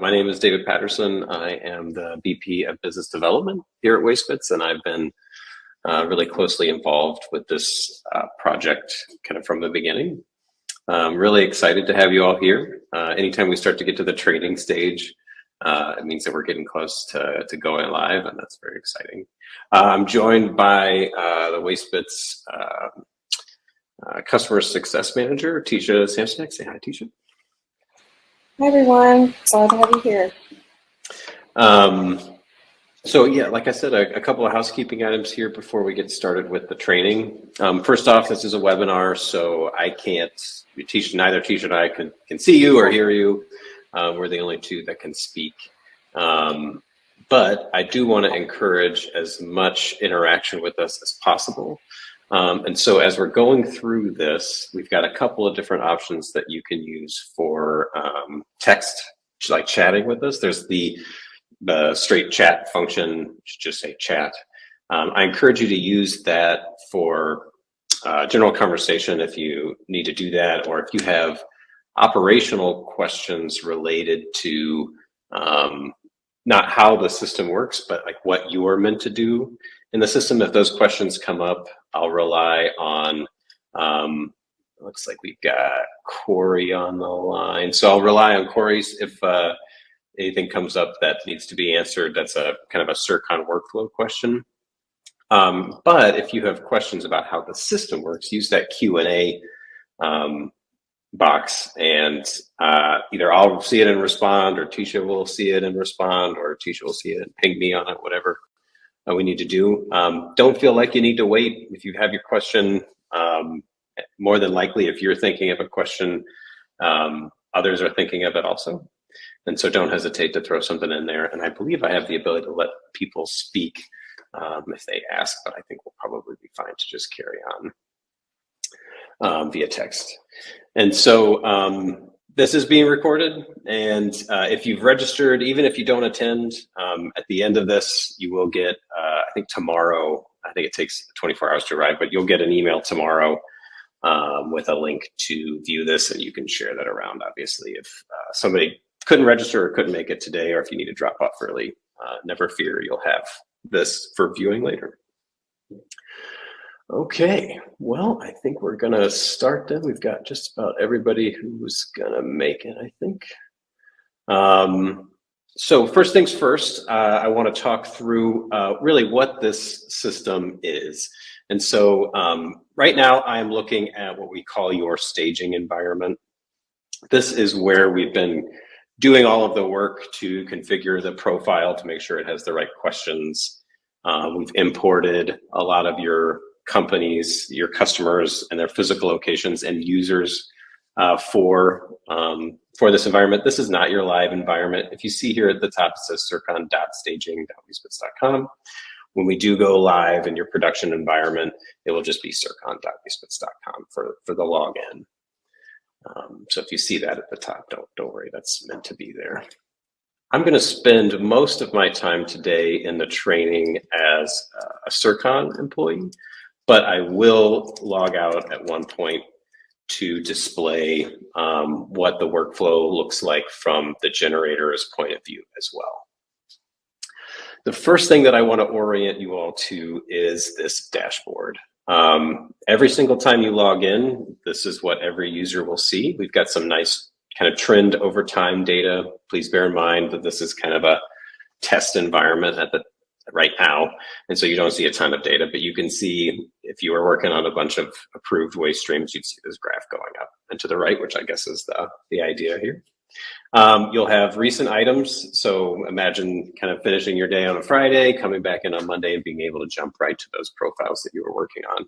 My name is David Patterson. I am the VP of Business Development here at Wastebits, and I've been really closely involved with this project kind of from the beginning. I'm really excited to have you all here. Anytime we start to get to the training stage, it means that we're getting close to going live, and that's very exciting. I'm joined by the Wastebits Customer Success Manager, Tisha Samsonek. Say hi, Tisha. Hi, everyone. Glad to have you here. So yeah, like I said, a couple of housekeeping items here before we get started with the training. First off, this is a webinar, so I can't, neither Tisha and I can see you or hear you. We're the only two that can speak. But I do want to encourage as much interaction with us as possible. And so as we're going through this, we've got a couple of different options that you can use for text, like chatting with us. There's the straight chat function, just say chat. I encourage you to use that for general conversation if you need to do that, or if you have operational questions related to not how the system works, but like what you are meant to do in the system. If those questions come up, I'll rely on, looks like we've got Corey on the line. So I'll rely on Corey's if anything comes up that needs to be answered. That's a kind of a CIRCON workflow question. But if you have questions about how the system works, use that Q&A box, and either I'll see it and respond, or Tisha will see it and respond, or Tisha will see it and ping me on it, whatever we need to do. Don't feel like you need to wait. If you have your question, more than likely, if you're thinking of a question, others are thinking of it also. And so don't hesitate to throw something in there. And I believe I have the ability to let people speak if they ask, but I think we'll probably be fine to just carry on via text. And so this is being recorded, and if you've registered, even if you don't attend, at the end of this, you will get, I think tomorrow, I think it takes 24 hours to arrive, but you'll get an email tomorrow with a link to view this, and you can share that around, obviously. If somebody couldn't register or couldn't make it today, or if you need to drop off early, never fear, you'll have this for viewing later. Okay, well, I think we're gonna start then. We've got just about everybody who's gonna make it, I think. So first things first, I wanna talk through really what this system is. And so right now I'm looking at what we call your staging environment. This is where we've been doing all of the work to configure the profile to make sure it has the right questions. We've imported a lot of your companies, your customers, and their physical locations and users for this environment. This is not your live environment. If you see here at the top, it says circon.staging.wastebits.com. When we do go live in your production environment, it will just be circon.wastebits.com for the login. So if you see that at the top, don't worry, that's meant to be there. I'm going to spend most of my time today in the training as a CIRCON employee, but I will log out at one point to display what the workflow looks like from the generator's point of view as well. The first thing that I want to orient you all to is this dashboard. Every single time you log in, this is what every user will see. We've got some nice kind of trend over time data. Please bear in mind that this is kind of a test environment right now, and so you don't see a ton of data, but you can see if you were working on a bunch of approved waste streams, you'd see this graph going up and to the right, which I guess is the idea here. You'll have recent items, so imagine kind of finishing your day on a Friday, coming back in on Monday, and being able to jump right to those profiles that you were working on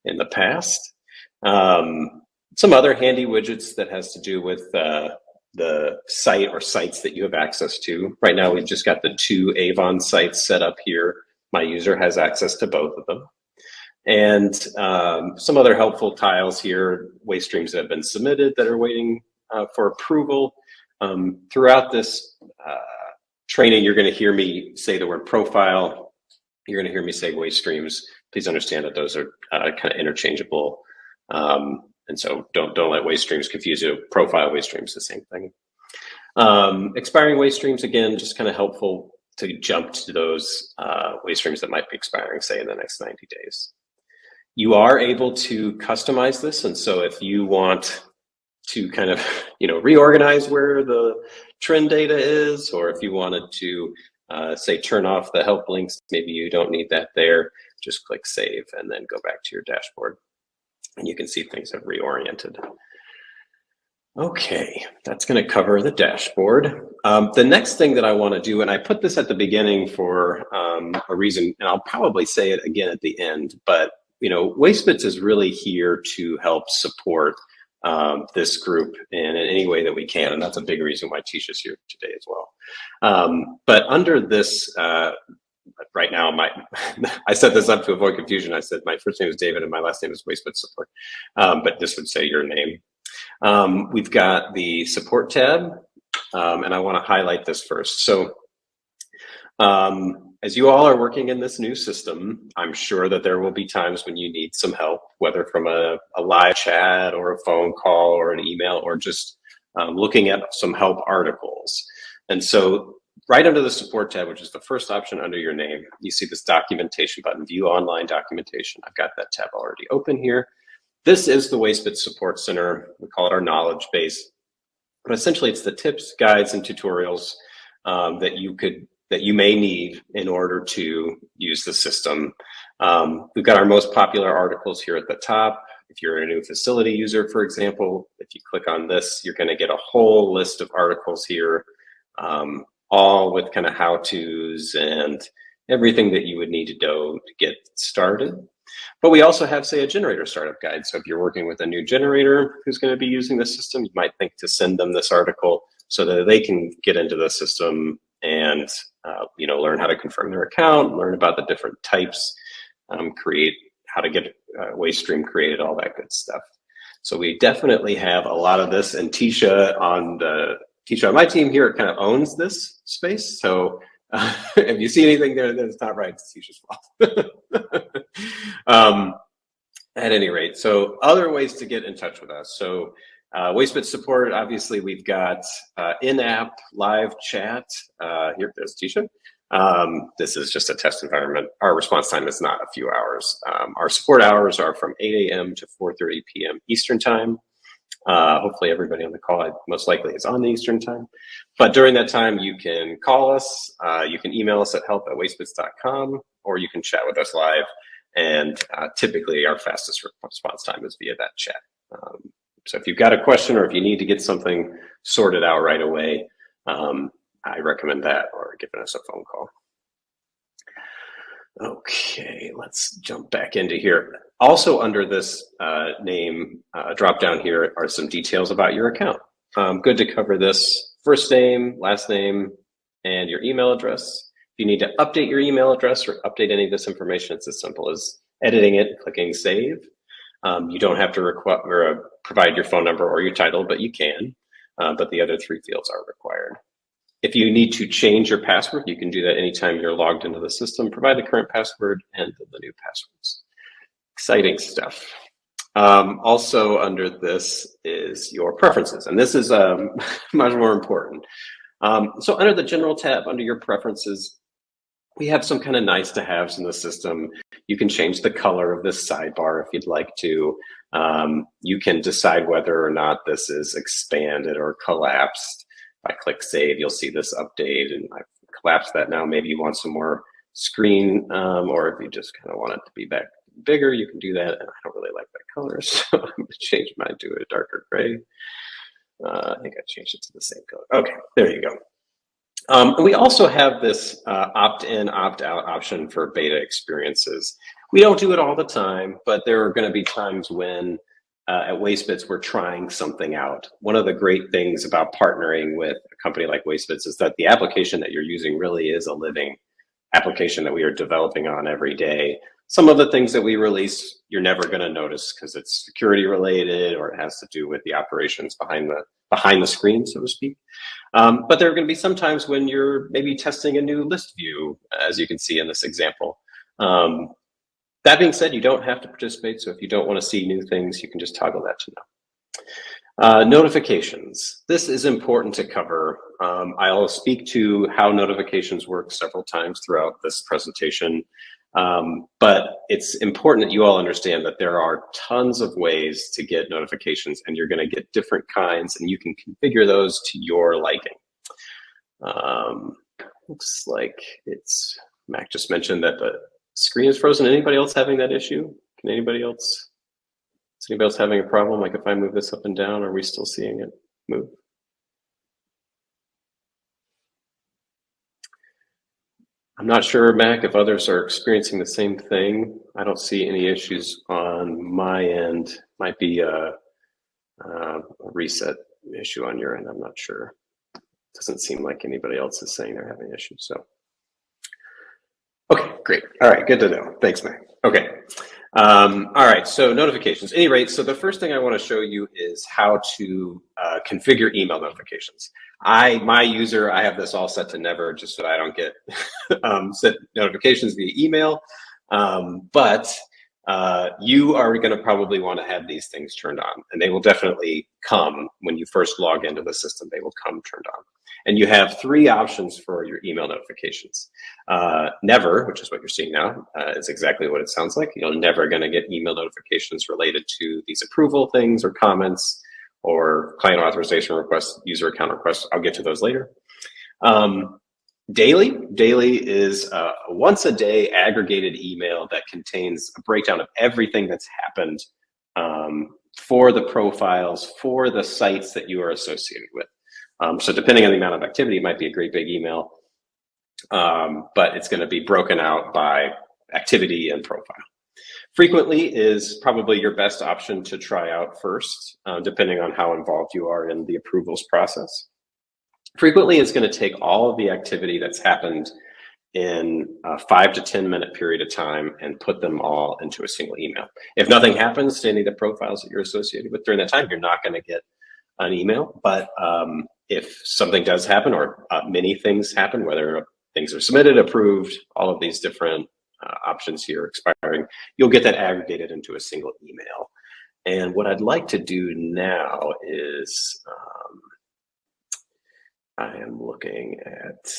in the past. Some other handy widgets that has to do with the site or sites that you have access to. Right now, we've just got the 2 Avon sites set up here. My user has access to both of them. And some other helpful tiles here, waste streams that have been submitted that are waiting for approval. Throughout this training, you're going to hear me say the word profile. You're going to hear me say waste streams. Please understand that those are kind of interchangeable. And so don't let waste streams confuse you. Profile waste streams, the same thing. Expiring waste streams, again, just kind of helpful to jump to those waste streams that might be expiring, say, in the next 90 days. You are able to customize this, and so if you want to kind of reorganize where the trend data is, or if you wanted to say turn off the help links, maybe you don't need that there, just click save and then go back to your dashboard and you can see things have reoriented. Okay, that's going to cover the dashboard. The next thing that I want to do, and I put this at the beginning for a reason, and I'll probably say it again at the end, but WasteBits is really here to help support this group in any way that we can, and that's a big reason why Tisha's here today as well. But under this, right now, I set this up to avoid confusion. I said my first name is David and my last name is WasteBits Support, but this would say your name. We've got the support tab, and I want to highlight this first. So as you all are working in this new system, I'm sure that there will be times when you need some help, whether from a live chat or a phone call or an email, or just looking at some help articles. And so right under the support tab, which is the first option under your name, you see this documentation button, view online documentation. I've got that tab already open here. This is the WasteBits Support Center. We call it our knowledge base. But essentially, it's the tips, guides, and tutorials that you may need in order to use the system. We've got our most popular articles here at the top. If you're a new facility user, for example, if you click on this, you're going to get a whole list of articles here, all with kind of how-tos and everything that you would need to know to get started. But we also have, say, a generator startup guide. So if you're working with a new generator who's going to be using the system, you might think to send them this article so that they can get into the system and learn how to confirm their account, learn about the different types, create how to get a waste stream created, all that good stuff. So we definitely have a lot of this, and Tisha on my team here kind of owns this space. So if you see anything there that's not right, it's Tisha's fault. At any rate, so other ways to get in touch with us. So WasteBits support, obviously we've got in-app live chat. Here, there's Tisha. This is just a test environment. Our response time is not a few hours. Our support hours are from 8 a.m. to 4:30 p.m. Eastern time. Hopefully everybody on the call most likely is on the Eastern time. But during that time, you can call us, you can email us at help@wastebits.com, or you can chat with us live. And typically our fastest response time is via that chat. So if you've got a question or if you need to get something sorted out right away, I recommend that, or giving us a phone call. Okay, let's jump back into here. Also under this name drop down here are some details about your account. Good to cover this: first name, last name, and your email address. If you need to update your email address or update any of this information, it's as simple as editing it, clicking save. You don't have to provide your phone number or your title, but you can. But the other three fields are required. If you need to change your password, you can do that anytime you're logged into the system. Provide the current password and the new passwords. Exciting stuff. Also under this is your preferences, and this is much more important. So under the general tab, under your preferences, we have some kind of nice to haves in the system. You can change the color of this sidebar if you'd like to. You can decide whether or not this is expanded or collapsed. If I click save, you'll see this update, and I've collapsed that now. Maybe you want some more screen, or if you just kind of want it to be back bigger, you can do that. And I don't really like that color, so I'm going to change mine to a darker gray. I think I changed it to the same color. Okay, there you go. And we also have this opt-in, opt-out option for beta experiences. We don't do it all the time, but there are going to be times when at WasteBits we're trying something out. One of the great things about partnering with a company like WasteBits is that the application that you're using really is a living application that we are developing on every day. Some of the things that we release, you're never going to notice because it's security related, or it has to do with the operations behind the screen, so to speak. But there are going to be some times when you're maybe testing a new list view, as you can see in this example. That being said, you don't have to participate. So if you don't want to see new things, you can just toggle that to no. Notifications. This is important to cover. I'll speak to how notifications work several times throughout this presentation, but it's important that you all understand that there are tons of ways to get notifications, and you're going to get different kinds, and you can configure those to your liking. Looks like Mac just mentioned that the screen is frozen. Anybody else having that issue? Can anybody else? Is anybody else having a problem? Like if I move this up and down, are we still seeing it move? I'm not sure, Mac, if others are experiencing the same thing. I don't see any issues on my end. Might be a reset issue on your end. I'm not sure. Doesn't seem like anybody else is saying they're having issues. So, okay, great. All right, good to know. Thanks, Mac. Okay. All right, so notifications. At any rate, so the first thing I want to show you is how to configure email notifications. My user, I have this all set to never, just so I don't get set notifications via email. But you are going to probably want to have these things turned on, and they will definitely come when you first log into the system. They will come turned on. And you have three options for your email notifications. Never, which is what you're seeing now, is exactly what it sounds like. You're never going to get email notifications related to these approval things or comments or client authorization requests, user account requests. I'll get to those later. Daily is a once a day aggregated email that contains a breakdown of everything that's happened for the profiles, for the sites that you are associated with. So depending on the amount of activity, it might be a great big email, but it's going to be broken out by activity and profile. Frequently is probably your best option to try out first, depending on how involved you are in the approvals process. Frequently is going to take all of the activity that's happened in a 5 to 10 minute period of time and put them all into a single email. If nothing happens to any of the profiles that you're associated with during that time, you're not going to get an email. But if something does happen, or many things happen, whether things are submitted, approved, all of these different options here expiring, you'll get that aggregated into a single email. And what I'd like to do now is I am looking at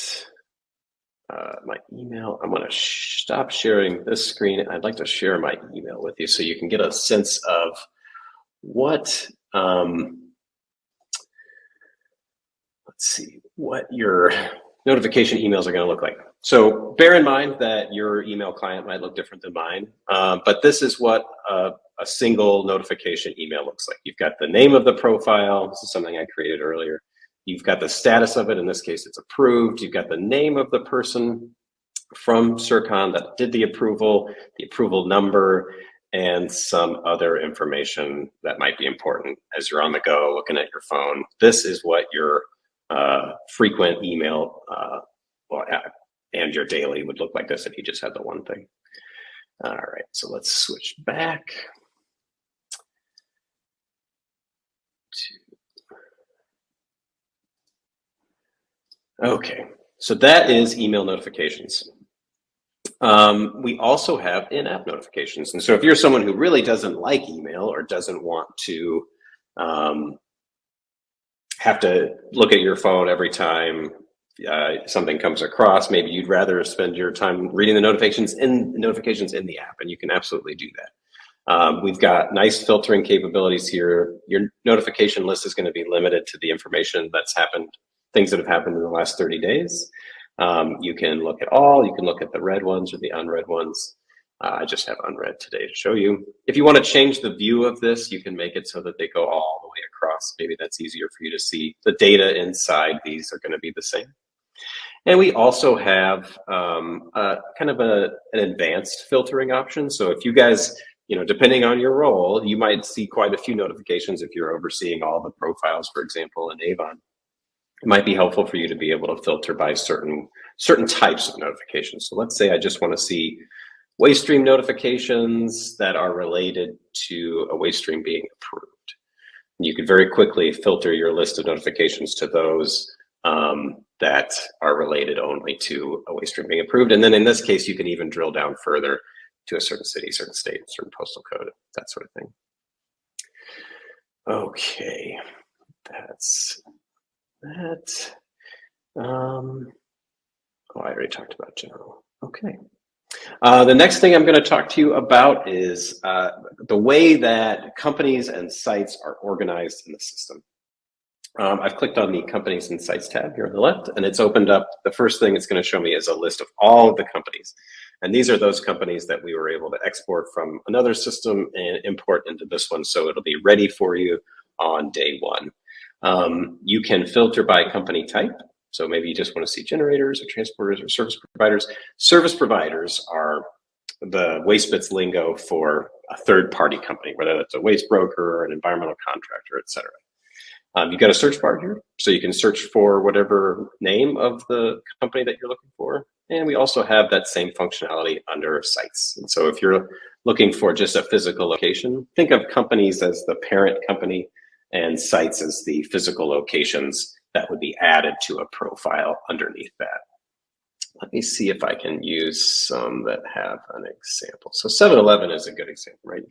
my email. I'm going to stop sharing this screen. I'd like to share my email with you so you can get a sense of what, let's see, what your notification emails are going to look like. So bear in mind that your email client might look different than mine, but this is what a single notification email looks like. You've got the name of the profile. This is something I created earlier. You've got the status of it. In this case, it's approved. You've got the name of the person from CIRCON that did the approval number, and some other information that might be important as you're on the go looking at your phone. This is what your frequent email and your daily would look like this if you just had the one thing. All right, so let's switch back to. Okay, so that is email notifications. We also have in-app notifications. And so if you're someone who really doesn't like email or doesn't want to have to look at your phone every time something comes across, maybe you'd rather spend your time reading the notifications in the app, and you can absolutely do that. We've got nice filtering capabilities here. Your notification list is going to be limited to the information that's happened, things that have happened in the last 30 days. You can look at all, you can look at the read ones or the unread ones. I just have unread today to show you. If you want to change the view of this, you can make it so that they go all the way across. Maybe that's easier for you to see. The data inside these are going to be the same. And we also have kind of an advanced filtering option. So if you guys, depending on your role, you might see quite a few notifications if you're overseeing all the profiles, for example, in Avon. It might be helpful for you to be able to filter by certain types of notifications. So let's say I just want to see waste stream notifications that are related to a waste stream being approved. And you could very quickly filter your list of notifications to those that are related only to a waste stream being approved. And then in this case, you can even drill down further to a certain city, certain state, certain postal code, that sort of thing. Okay, that's that. Oh, I already talked about general. Okay. The next thing I'm going to talk to you about is the way that companies and sites are organized in the system. I've clicked on the Companies and Sites tab here on the left, and it's opened up. The first thing it's going to show me is a list of all of the companies. And these are those companies that we were able to export from another system and import into this one, so it'll be ready for you on day one. You can filter by company type. So maybe you just want to see generators or transporters or service providers. Service providers are the WasteBits lingo for a third-party company, whether that's a waste broker or an environmental contractor, et cetera. You've got a search bar here, so you can search for whatever name of the company that you're looking for. And we also have that same functionality under sites. And so if you're looking for just a physical location, think of companies as the parent company and sites as the physical locations that would be added to a profile underneath that. Let me see if I can use some that have an example. So 7-Eleven is a good example, right?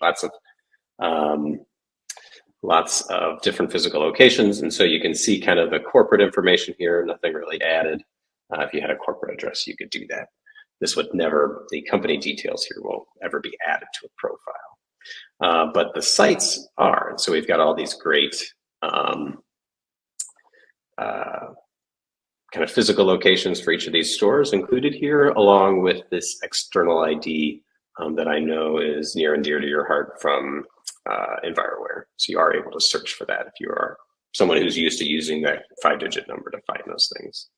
Lots of different physical locations. And so you can see kind of the corporate information here, nothing really added. If you had a corporate address, you could do that. This would never, the company details here won't ever be added to a profile. But the sites are, and so we've got all these great kind of physical locations for each of these stores included here, along with this external ID that I know is near and dear to your heart from EnviroWare. So you are able to search for that if you are someone who's used to using that 5-digit number to find those things.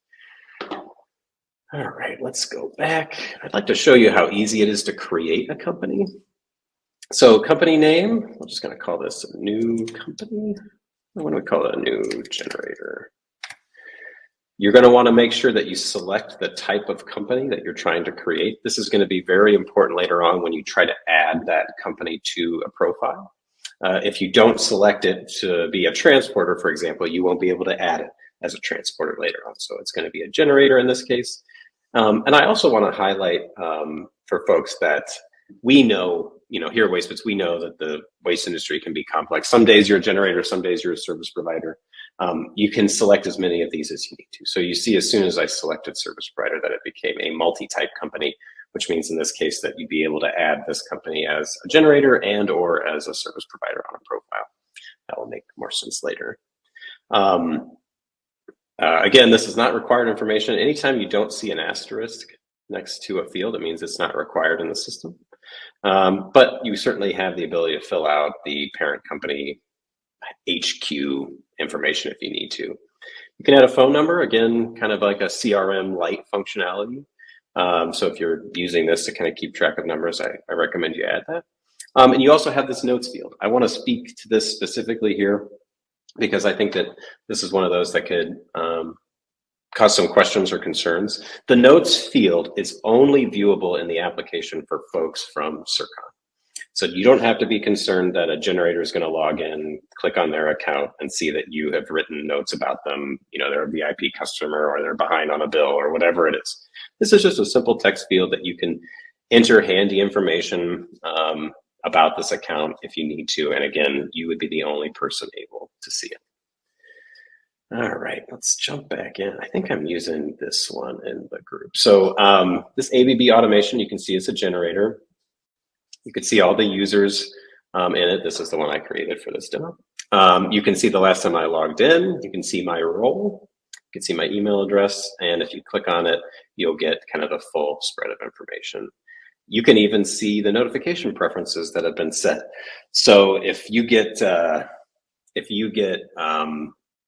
All right, let's go back. I'd like to show you how easy it is to create a company. So company name, we're just going to call this a new company. What do we call it? A new generator. You're going to want to make sure that you select the type of company that you're trying to create. This is going to be very important later on when you try to add that company to a profile. If you don't select it to be a transporter, for example, you won't be able to add it as a transporter later on. So it's going to be a generator in this case. And I also want to highlight for folks that we know, here at WasteBits, we know that the waste industry can be complex. Some days you're a generator, some days you're a service provider. You can select as many of these as you need to. So you see, as soon as I selected service provider, that it became a multi-type company, which means in this case that you'd be able to add this company as a generator and or as a service provider on a profile. That will make more sense later. Again, this is not required information. Anytime you don't see an asterisk next to a field, it means it's not required in the system. But you certainly have the ability to fill out the parent company HQ information if you need to. You can add a phone number, again, kind of like a CRM light functionality. So if you're using this to kind of keep track of numbers, I recommend you add that. And you also have this notes field. I want to speak to this specifically here because I think that this is one of those that could cause some questions or concerns. The notes field is only viewable in the application for folks from CIRCON. So you don't have to be concerned that a generator is going to log in, click on their account, and see that you have written notes about them. They're a VIP customer or they're behind on a bill or whatever it is. This is just a simple text field that you can enter handy information about this account if you need to. And again, you would be the only person able to see it. All right, let's jump back in. I think I'm using this one in the group. So this ABB automation, you can see it's a generator. You can see all the users in it. This is the one I created for this demo. You can see the last time I logged in. You can see my role. You can see my email address. And if you click on it, you'll get kind of the full spread of information. You can even see the notification preferences that have been set. So if you get,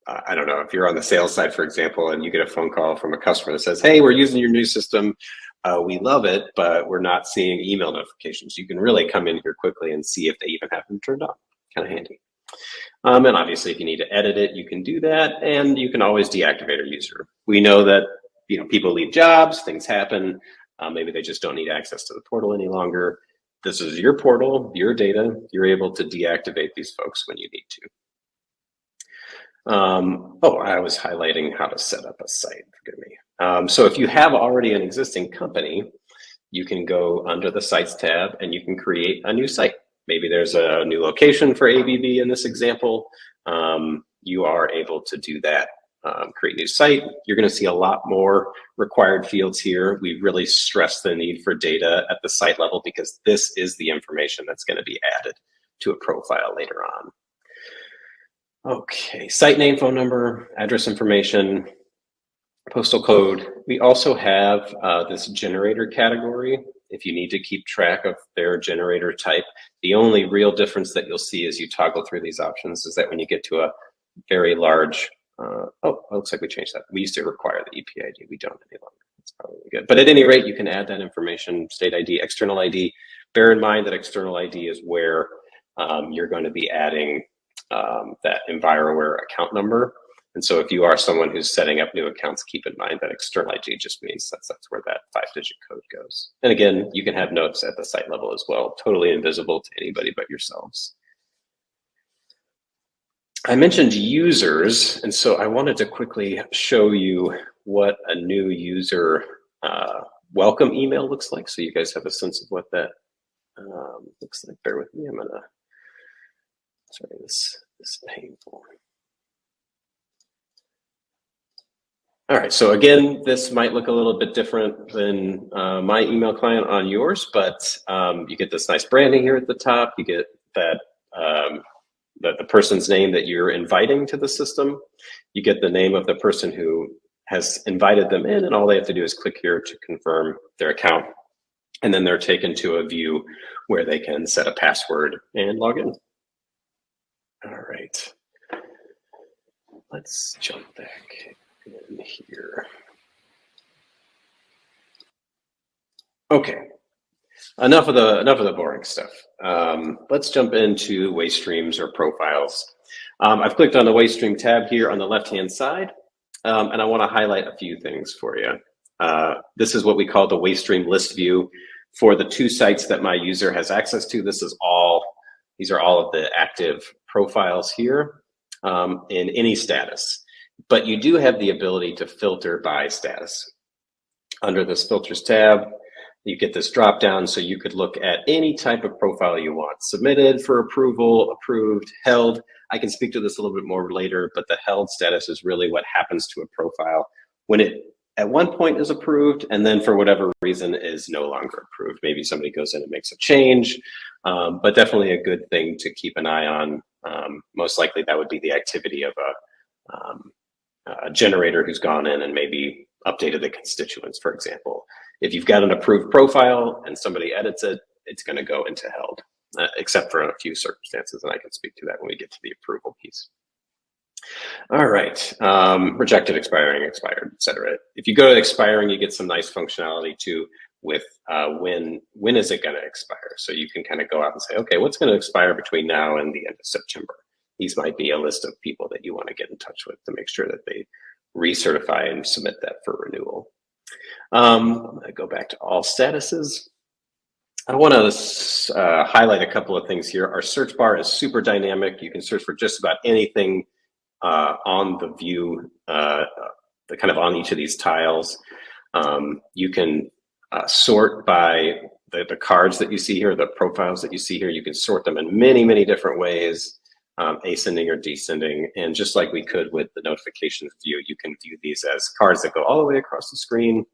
I don't know, if you're on the sales side, for example, and you get a phone call from a customer that says, hey, we're using your new system. We love it, but we're not seeing email notifications. You can really come in here quickly and see if they even have them turned on. Kind of handy. And obviously, if you need to edit it, you can do that, and you can always deactivate a user. We know that people leave jobs, things happen. Maybe they just don't need access to the portal any longer. This is your portal, your data. You're able to deactivate these folks when you need to. I was highlighting how to set up a site. Forgive me. So if you have already an existing company, you can go under the Sites tab and you can create a new site. maybe there's a new location for ABB in this example, you are able to do that. Create new site. You're going to see a lot more required fields here. We really stress the need for data at the site level because this is the information that's going to be added to a profile later on. Okay, site name, phone number, address information, postal code. We also have this generator category. If you need to keep track of their generator type, the only real difference that you'll see as you toggle through these options is that when you get to a very large, it looks like we changed that. We used to require the EP ID. We don't any longer. That's probably good. But at any rate, you can add that information, state ID, external ID. Bear in mind that external ID is where you're going to be adding that EnviroWare account number. And so if you are someone who's setting up new accounts, keep in mind that external ID just means that's where that 5-digit code goes. And again, you can have notes at the site level as well, totally invisible to anybody but yourselves. I mentioned users, and so I wanted to quickly show you what a new user welcome email looks like, so you guys have a sense of what that looks like. Bear with me, I'm gonna, sorry, this is painful. All right, so again, this might look a little bit different than my email client on yours, but you get this nice branding here at the top. You get that the person's name that you're inviting to the system. You get the name of the person who has invited them in, and all they have to do is click here to confirm their account. And then they're taken to a view where they can set a password and log in. All right, let's jump back in here. Okay, enough of the boring stuff. Let's jump into waste streams or profiles. I've clicked on the waste stream tab here on the left-hand side, and I want to highlight a few things for you. This is what we call the waste stream list view for the 2 sites that my user has access to. These are all of the active profiles here in any status. But you do have the ability to filter by status. Under this filters tab, you get this drop down, so you could look at any type of profile you want. Submitted for approval, approved, held. I can speak to this a little bit more later, but the held status is really what happens to a profile when it at one point is approved and then for whatever reason is no longer approved. Maybe somebody goes in and makes a change, but definitely a good thing to keep an eye on. Most likely that would be the activity of a generator who's gone in and maybe updated the constituents, for example. If you've got an approved profile and somebody edits it, it's going to go into held, except for a few circumstances, and I can speak to that when we get to the approval piece. All right, rejected, expiring, expired, etc. If you go to expiring, you get some nice functionality too with when is it going to expire. So you can kind of go out and say, okay, what's going to expire between now and the end of September? These might be a list of people that you want to get in touch with to make sure that they recertify and submit that for renewal. I'm going to go back to all statuses. I want to highlight a couple of things here. Our search bar is super dynamic. You can search for just about anything on the view, kind of on each of these tiles. You can sort by the cards that you see here, the profiles that you see here. You can sort them in many, many different ways, ascending or descending. And just like we could with the notifications view, you can view these as cards that go all the way across the screen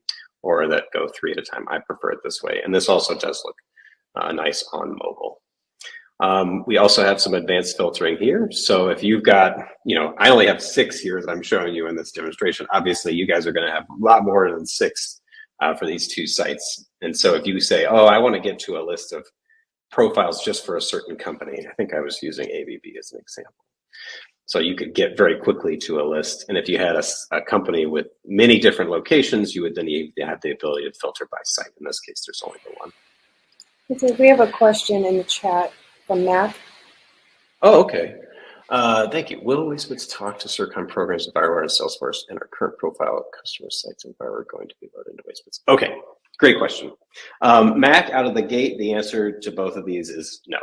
or that go 3 at a time. I prefer it this way. And this also does look nice on mobile. We also have some advanced filtering here. So if you've got, I only have 6 here that I'm showing you in this demonstration. Obviously, you guys are going to have a lot more than 6 for these 2 sites. And so if you say, oh, I want to get to a list of profiles just for a certain company, I think I was using ABB as an example. So you could get very quickly to a list. And if you had a company with many different locations, you would then have the ability to filter by site. In this case, there's only the one. Okay, we have a question in the chat from Matt. Oh, okay. Thank you. Will Wastebits talk to CIRCON programs, EnviroWare, and Salesforce, and our current profile of customer sites and EnviroWare going to be loaded into Wastebits? Okay, great question. Mac, out of the gate, the answer to both of these is no.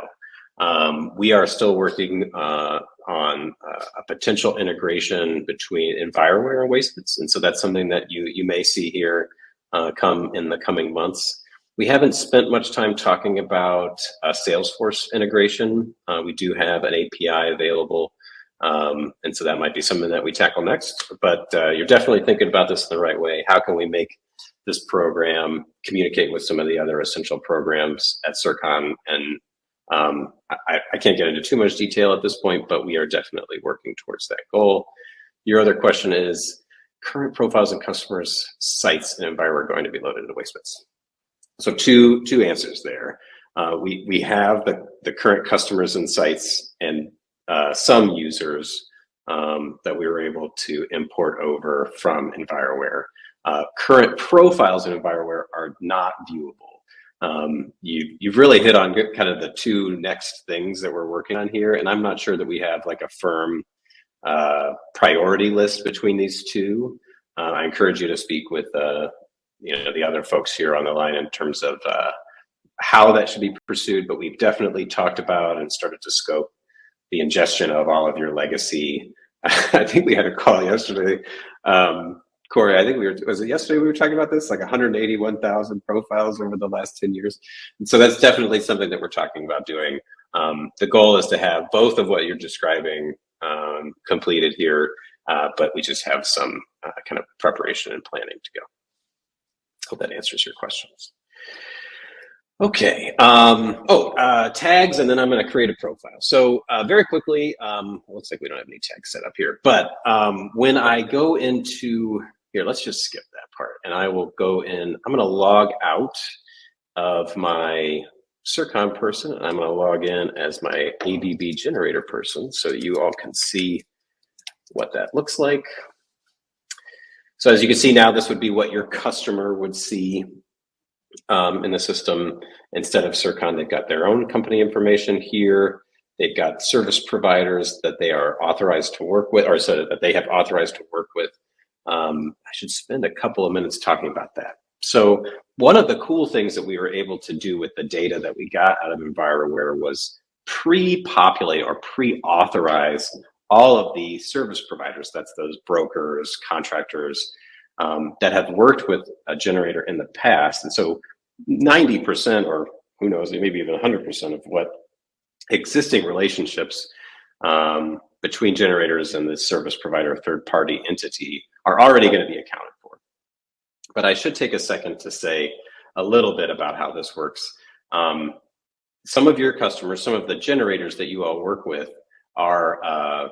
We are still working on a potential integration between EnviroWare and Wastebits, and so that's something that you may see here come in the coming months. We haven't spent much time talking about Salesforce integration. We do have an API available, and so that might be something that we tackle next. But you're definitely thinking about this in the right way. How can we make this program communicate with some of the other essential programs at CIRCON? And I can't get into too much detail at this point, but we are definitely working towards that goal. Your other question is, current profiles and customers' sites and environment are going to be loaded into Wastemits. So two answers there. We have the current customers and sites and some users that we were able to import over from EnviroWare. Current profiles in EnviroWare are not viewable. You've really hit on kind of the two next things that we're working on here, and I'm not sure that we have like a firm priority list between these two. I encourage you to speak with the other folks here on the line in terms of how that should be pursued, but we've definitely talked about and started to scope the ingestion of all of your legacy. I think we had a call yesterday. Corey, I think was it yesterday we were talking about this, like 181,000 profiles over the last 10 years. And so that's definitely something that we're talking about doing. The goal is to have both of what you're describing completed here, but we just have some kind of preparation and planning to go. Hope that answers your questions. Okay. Tags, and then I'm going to create a profile. So very quickly, looks like we don't have any tags set up here, but when I go into here, let's just skip that part, and I will go in. I'm going to log out of my CIRCON person, and I'm going to log in as my ABB generator person, so you all can see what that looks like. So as you can see now, this would be what your customer would see in the system. Instead of CIRCON, they've got their own company information here. They've got service providers that they are authorized to work with, or so that they have authorized to work with. I should spend a couple of minutes talking about that. So one of the cool things that we were able to do with the data that we got out of EnviroWare was pre-populate or pre-authorize all of the service providers, that's those brokers, contractors that have worked with a generator in the past. And so 90%, or who knows, maybe even 100% of what existing relationships between generators and the service provider third-party entity are already going to be accounted for. But I should take a second to say a little bit about how this works. Some of your customers, some of the generators that you all work with are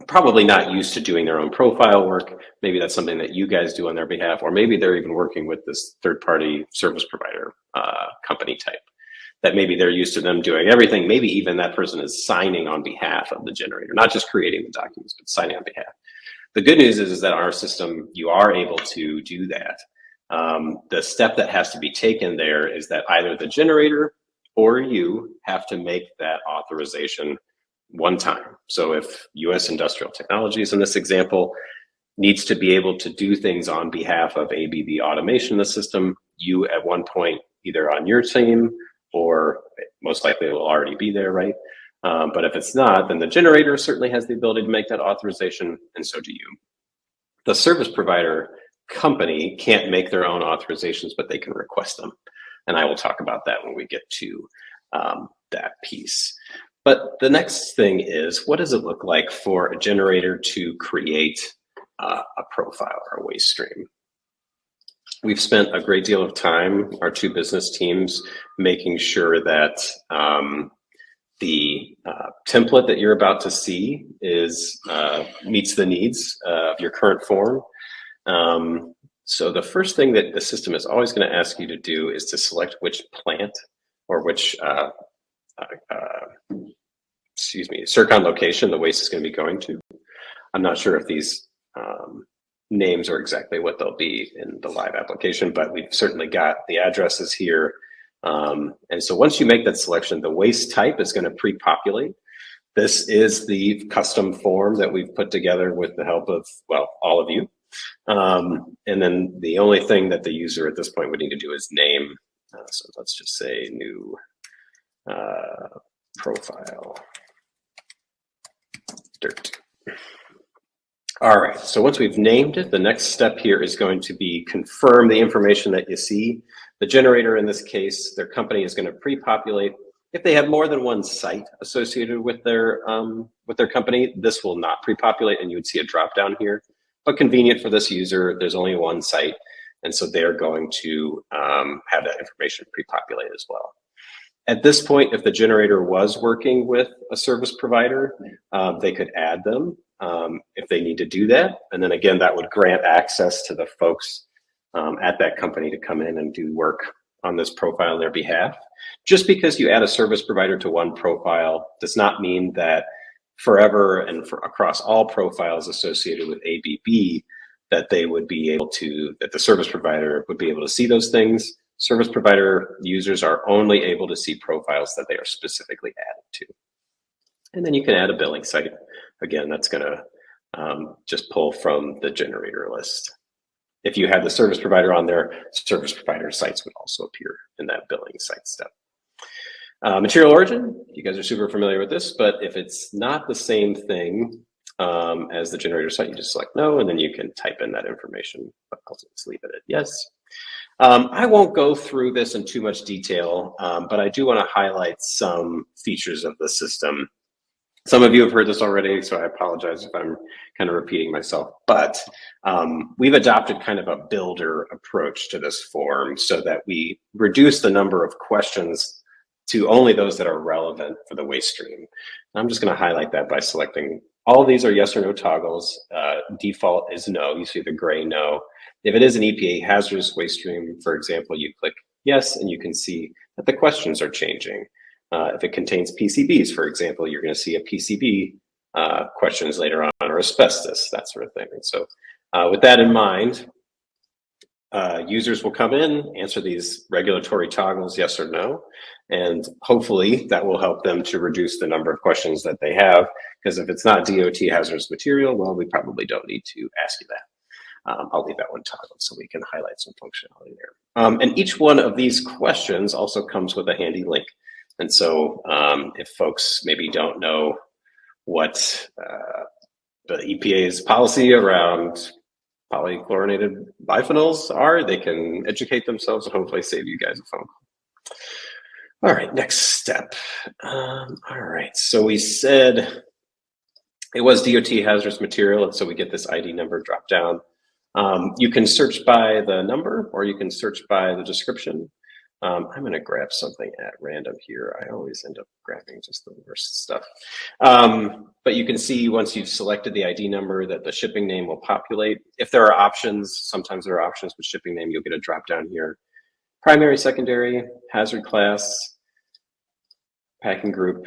probably not used to doing their own profile work. Maybe that's something that you guys do on their behalf, or maybe they're even working with this third-party service provider company type, that maybe they're used to them doing everything. Maybe even that person is signing on behalf of the generator, not just creating the documents, but signing on behalf. The good news is that our system, you are able to do that. The step that has to be taken there is that either the generator or you have to make that authorization one time. So if US Industrial Technologies in this example needs to be able to do things on behalf of ABB Automation in the system, you at one point, either on your team, or most likely it will already be there, right? But if it's not, then the generator certainly has the ability to make that authorization, and so do you. The service provider company can't make their own authorizations, but they can request them. And I will talk about that when we get to that piece. But the next thing is, what does it look like for a generator to create a profile or a waste stream? We've spent a great deal of time, our two business teams, making sure that the template that you're about to see is meets the needs of your current form. So the first thing that the system is always going to ask you to do is to select which plant or which CIRCON location the waste is going to be going to. I'm not sure if these names are exactly what they'll be in the live application, but we've certainly got the addresses here. And so once you make that selection, the waste type is going to pre-populate. This is the custom form that we've put together with the help of, well, all of you. And then the only thing that the user at this point would need to do is name. So let's just say new profile dirt. All right, so once we've named it, the next step here is going to be confirm the information that you see. The generator, in this case, their company is going to pre-populate. If they have more than one site associated with their company, this will not pre-populate, and you would see a drop down here. But convenient for this user, there's only one site, and so they're going to have that information pre-populate as well. At this point, if the generator was working with a service provider, they could add them if they need to do that. And then again, that would grant access to the folks at that company to come in and do work on this profile on their behalf. Just because you add a service provider to one profile does not mean that forever and across all profiles associated with ABB, that they would be able to, that the service provider would be able to see those things. Service provider users are only able to see profiles that they are specifically added to. And then you can add a billing site. Again, that's going to just pull from the generator list. If you have the service provider on there, service provider sites would also appear in that billing site step. Material origin, you guys are super familiar with this, but if it's not the same thing as the generator site, you just select no, and then you can type in that information, but I'll just leave it at yes. I won't go through this in too much detail, but I do want to highlight some features of the system. Some of you have heard this already, so I apologize if I'm kind of repeating myself, but we've adopted kind of a builder approach to this form so that we reduce the number of questions to only those that are relevant for the waste stream. I'm just going to highlight that by selecting all of these are yes or no toggles. Default is no. You see the gray no. If it is an EPA hazardous waste stream, for example, you click yes, and you can see that the questions are changing. If it contains PCBs, for example, you're going to see a PCB questions later on, or asbestos, that sort of thing. And so with that in mind, users will come in, answer these regulatory toggles, yes or no, and hopefully that will help them to reduce the number of questions that they have, because if it's not DOT hazardous material, well, we probably don't need to ask you that. I'll leave that one toggled so we can highlight some functionality there. And each one of these questions also comes with a handy link. And so if folks maybe don't know what the EPA's policy around polychlorinated biphenyls are, they can educate themselves and hopefully save you guys a phone call. All right, next step. All right, so we said it was DOT hazardous material, and so we get this ID number drop down. You can search by the number, or you can search by the description. I'm going to grab something at random here. I always end up grabbing just the worst stuff. But you can see once you've selected the ID number that the shipping name will populate. If there are options, sometimes there are options with shipping name, you'll get a drop down here. Primary, secondary, hazard class, packing group.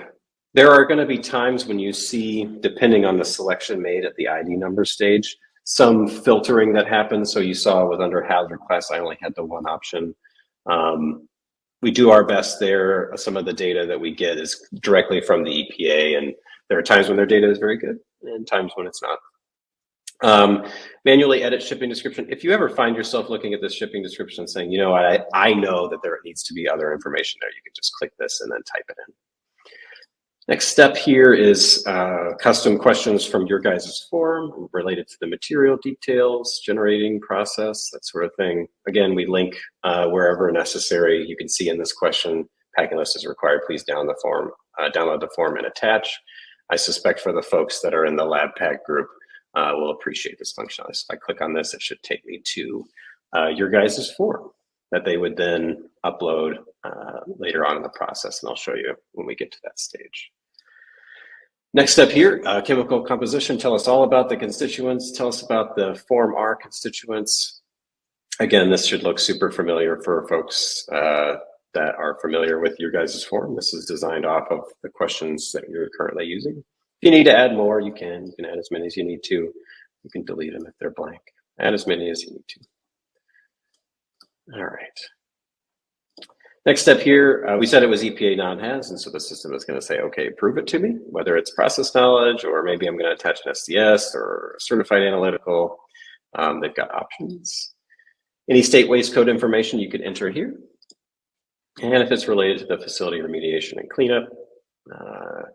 There are going to be times when you see, depending on the selection made at the ID number stage, some filtering that happens. So you saw with under hazard class, I only had the one option. We do our best there. Some of the data that we get is directly from the EPA, and there are times when their data is very good and times when it's not. Manually edit shipping description. If you ever find yourself looking at this shipping description and saying, you know, I know that there needs to be other information there, you can just click this and then type it in. Next step here is custom questions from your guys' form related to the material details, generating process, that sort of thing. Again, we link wherever necessary. You can see in this question, packing list is required. Please download the form and attach. I suspect for the folks that are in the lab pack group will appreciate this functionality. So if I click on this, it should take me to your guys' form that they would then upload later on in the process, and I'll show you when we get to that stage. Next step here, chemical composition. Tell us all about the constituents. Tell us about the Form R constituents. Again, this should look super familiar for folks that are familiar with your guys' form. This is designed off of the questions that you're currently using. If you need to add more, you can. You can add as many as you need to. You can delete them if they're blank. Add as many as you need to. All right. Next step here, we said it was EPA non-haz, and so the system is going to say, okay, prove it to me, whether it's process knowledge, or maybe I'm going to attach an SDS or certified analytical. They've got options. Any state waste code information you could enter here. And if it's related to the facility remediation and cleanup,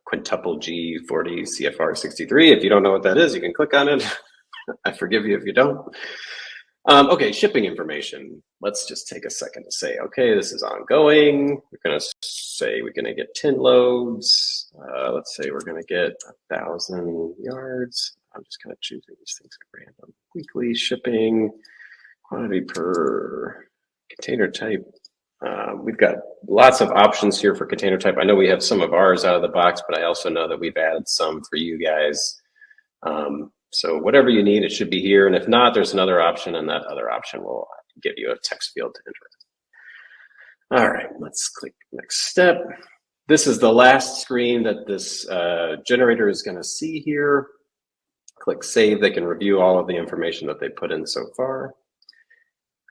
quintuple G40 CFR 63. If you don't know what that is, you can click on it. I forgive you if you don't. Okay, shipping information. Let's just take a second to say, okay, this is ongoing. We're going to say we're going to get 10 loads. Let's say we're going to get 1,000 yards. I'm just kind of choosing these things at random. Weekly shipping, quantity per container type. We've got lots of options here for container type. I know we have some of ours out of the box, but I also know that we've added some for you guys. So whatever you need, it should be here. And if not, there's another option, and that other option will give you a text field to enter. All right, let's click next step. This is the last screen that this generator is going to see here. Click save. They can review all of the information that they put in so far.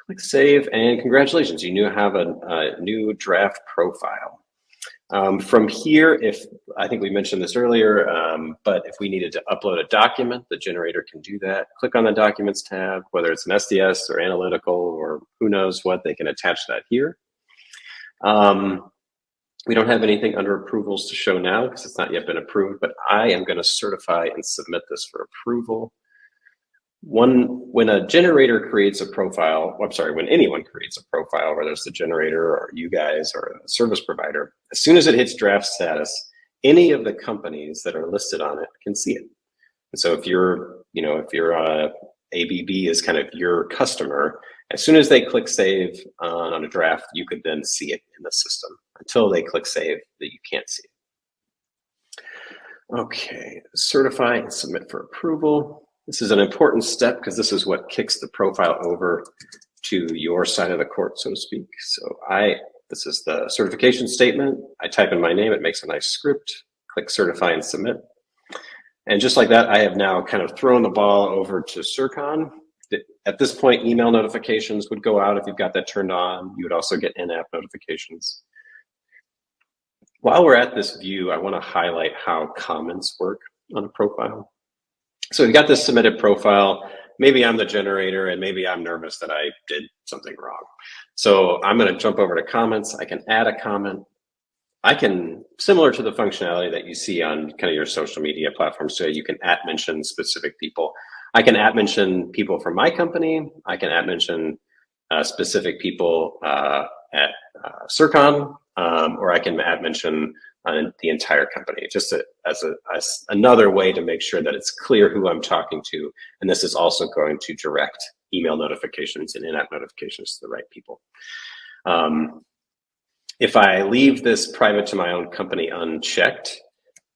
Click save, and congratulations, you now have a new draft profile. From here, I think we mentioned this earlier, but if we needed to upload a document, the generator can do that. Click on the Documents tab, whether it's an SDS or analytical or who knows what, they can attach that here. We don't have anything under approvals to show now because it's not yet been approved, but I am going to certify and submit this for approval. When a generator creates a profile, when anyone creates a profile, whether it's the generator or you guys or a service provider, as soon as it hits draft status, any of the companies that are listed on it can see it. And so if you're ABB is kind of your customer, as soon as they click save on a draft, you could then see it in the system. Until they click save, that you can't see it. Okay, certify and submit for approval. This is an important step because this is what kicks the profile over to your side of the court, so to speak. So this is the certification statement. I type in my name, it makes a nice script, click certify and submit. And just like that, I have now kind of thrown the ball over to CIRCON. At this point, email notifications would go out if you've got that turned on. You would also get in-app notifications. While we're at this view, I want to highlight how comments work on a profile. So we've got this submitted profile. Maybe I'm the generator and maybe I'm nervous that I did something wrong. So I'm going to jump over to comments. I can add a comment. I can, similar to the functionality that you see on kind of your social media platforms today, you can @mention specific people. I can @mention people from my company. I can @mention specific people at CIRCON, or I can @mention the entire company, just as another way to make sure that it's clear who I'm talking to. And this is also going to direct email notifications and in-app notifications to the right people. If I leave this private to my own company unchecked,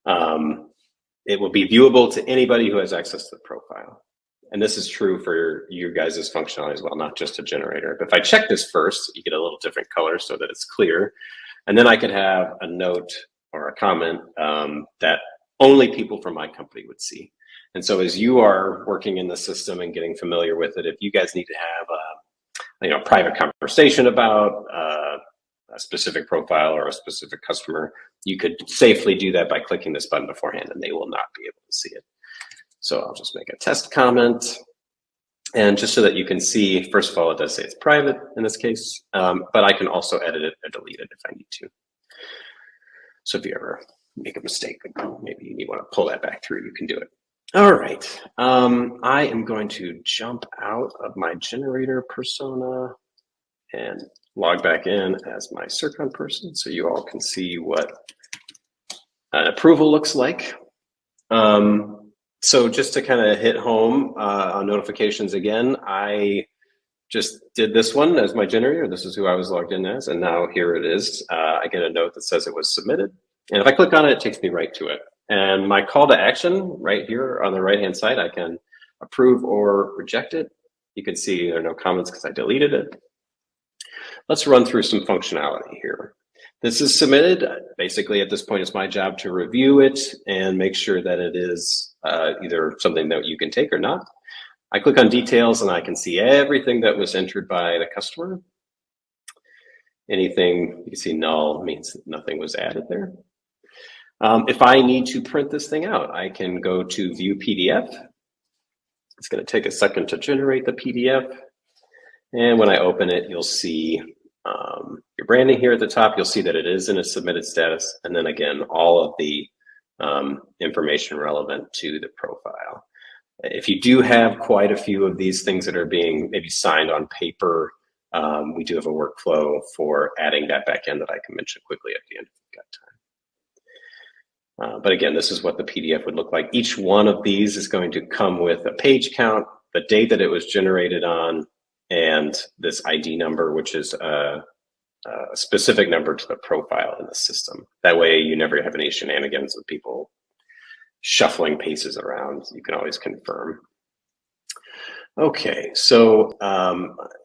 it will be viewable to anybody who has access to the profile. And this is true for you guys' functionality as well, not just a generator. But if I check this first, you get a little different color so that it's clear. And then I could have a note or a comment that only people from my company would see. And so as you are working in the system and getting familiar with it, if you guys need to have a private conversation about a specific profile or a specific customer, you could safely do that by clicking this button beforehand, and they will not be able to see it. So I'll just make a test comment. And just so that you can see, first of all, it does say it's private in this case, but I can also edit it or delete it if I need to. So if you ever make a mistake, maybe you want to pull that back through, you can do it. All right, I am going to jump out of my generator persona and log back in as my CIRCON person so you all can see what an approval looks like. So just to kind of hit home on notifications again, I just did this one as my generator. This is who I was logged in as, and now here it is. I get a note that says it was submitted. And if I click on it, it takes me right to it. And my call to action right here on the right-hand side, I can approve or reject it. You can see there are no comments because I deleted it. Let's run through some functionality here. This is submitted. Basically, at this point, it's my job to review it and make sure that it is either something that you can take or not. I click on details and I can see everything that was entered by the customer. Anything, you can see null means that nothing was added there. If I need to print this thing out, I can go to view PDF. It's going to take a second to generate the PDF. And when I open it, you'll see your branding here at the top. You'll see that it is in a submitted status. And then again, all of the information relevant to the profile. If you do have quite a few of these things that are being maybe signed on paper, we do have a workflow for adding that back in that I can mention quickly at the end if we've got time. But again, this is what the PDF would look like. Each one of these is going to come with a page count, the date that it was generated on, and this ID number, which is a specific number to the profile in the system. That way you never have any shenanigans with people shuffling paces around. You can always confirm. Okay, so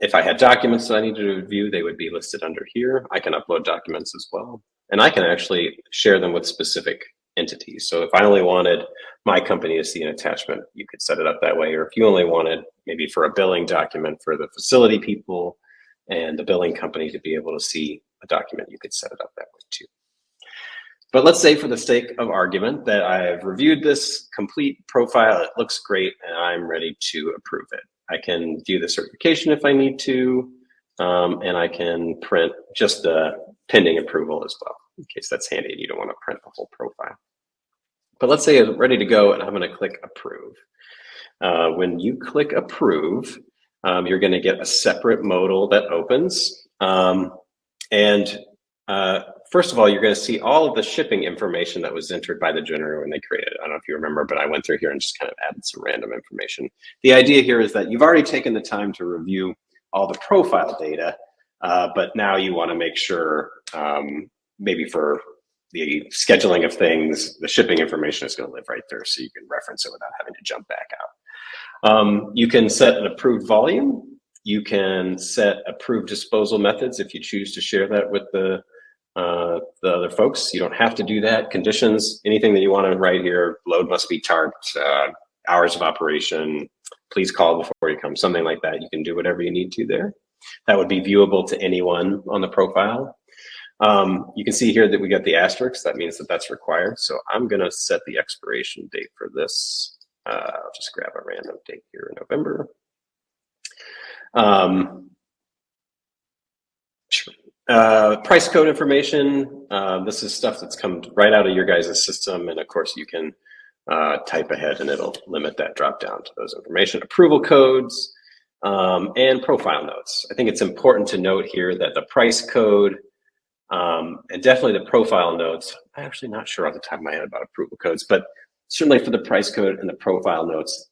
if I had documents that I needed to review, they would be listed under here. I can upload documents as well, and I can actually share them with specific entities. So if I only wanted my company to see an attachment, you could set it up that way. Or if you only wanted maybe for a billing document for the facility people and the billing company to be able to see a document, you could set it up that way too. But let's say for the sake of argument that I've reviewed this complete profile, it looks great, and I'm ready to approve it. I can view the certification if I need to, and I can print just the pending approval as well, in case that's handy and you don't want to print the whole profile. But let's say I'm ready to go and I'm going to click approve. When you click approve, you're going to get a separate modal that opens. First of all, you're going to see all of the shipping information that was entered by the generator when they created it. I don't know if you remember, but I went through here and just kind of added some random information. The idea here is that you've already taken the time to review all the profile data, but now you want to make sure maybe for the scheduling of things, the shipping information is going to live right there so you can reference it without having to jump back out. You can set an approved volume. You can set approved disposal methods if you choose to share that with the other folks. You don't have to do that. Conditions, anything that you want to write here, load must be tarped, hours of operation, please call before you come, something like that. You can do whatever you need to there. That would be viewable to anyone on the profile. You can see here that we got the asterisk. That means that that's required. So I'm going to set the expiration date for this. I'll just grab a random date here in November. Price code information. This is stuff that's come right out of your guys' system. And of course you can type ahead and it'll limit that drop down to those information. Approval codes and profile notes. I think it's important to note here that the price code and definitely the profile notes, I'm actually not sure off the top of my head about approval codes, but certainly for the price code and the profile notes,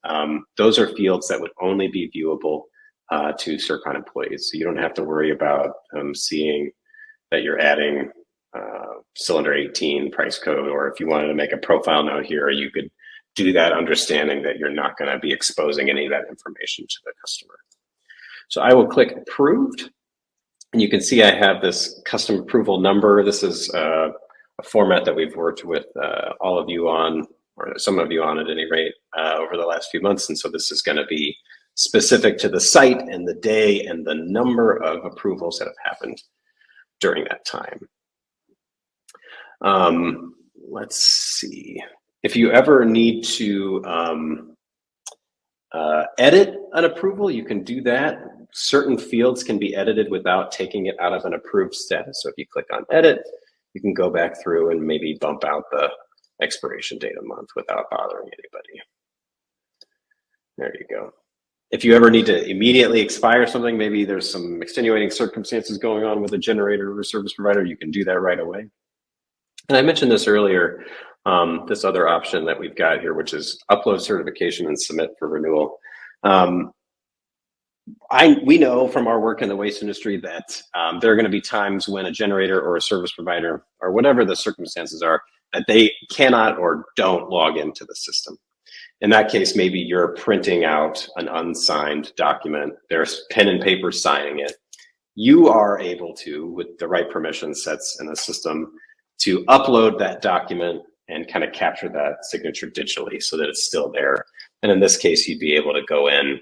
those are fields that would only be viewable to CIRCON employees. So you don't have to worry about seeing that you're adding cylinder 18 price code, or if you wanted to make a profile note here, you could do that understanding that you're not going to be exposing any of that information to the customer. So I will click approved, and you can see I have this custom approval number. This is a format that we've worked with all of you on, or some of you on at any rate, over the last few months. And so this is going to be specific to the site and the day and the number of approvals that have happened during that time. Let's see. If you ever need to edit an approval, you can do that. Certain fields can be edited without taking it out of an approved status. So if you click on edit, you can go back through and maybe bump out the expiration date a month without bothering anybody. There you go. If you ever need to immediately expire something, maybe there's some extenuating circumstances going on with a generator or service provider, you can do that right away. And I mentioned this earlier, this other option that we've got here, which is upload certification and submit for renewal. We know from our work in the waste industry that there are going to be times when a generator or a service provider, or whatever the circumstances are, that they cannot or don't log into the system. In that case, maybe you're printing out an unsigned document. There's pen and paper signing it. You are able to, with the right permission sets in the system, to upload that document and kind of capture that signature digitally so that it's still there. And in this case, you'd be able to go in.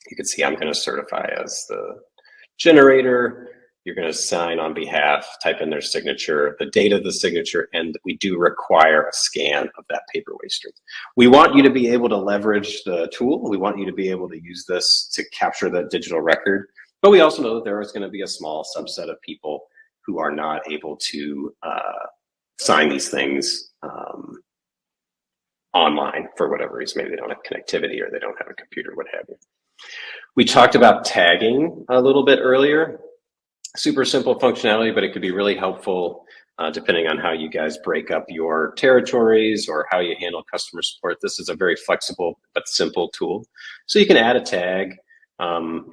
You can see I'm going to certify as the generator. You're going to sign on behalf, type in their signature, the date of the signature, and we do require a scan of that paper waste stream. We want you to be able to leverage the tool. We want you to be able to use this to capture that digital record. But we also know that there is going to be a small subset of people who are not able to sign these things online for whatever reason. Maybe they don't have connectivity or they don't have a computer, what have you. We talked about tagging a little bit earlier. Super simple functionality, but it could be really helpful depending on how you guys break up your territories or how you handle customer support. This is a very flexible but simple tool. So you can add a tag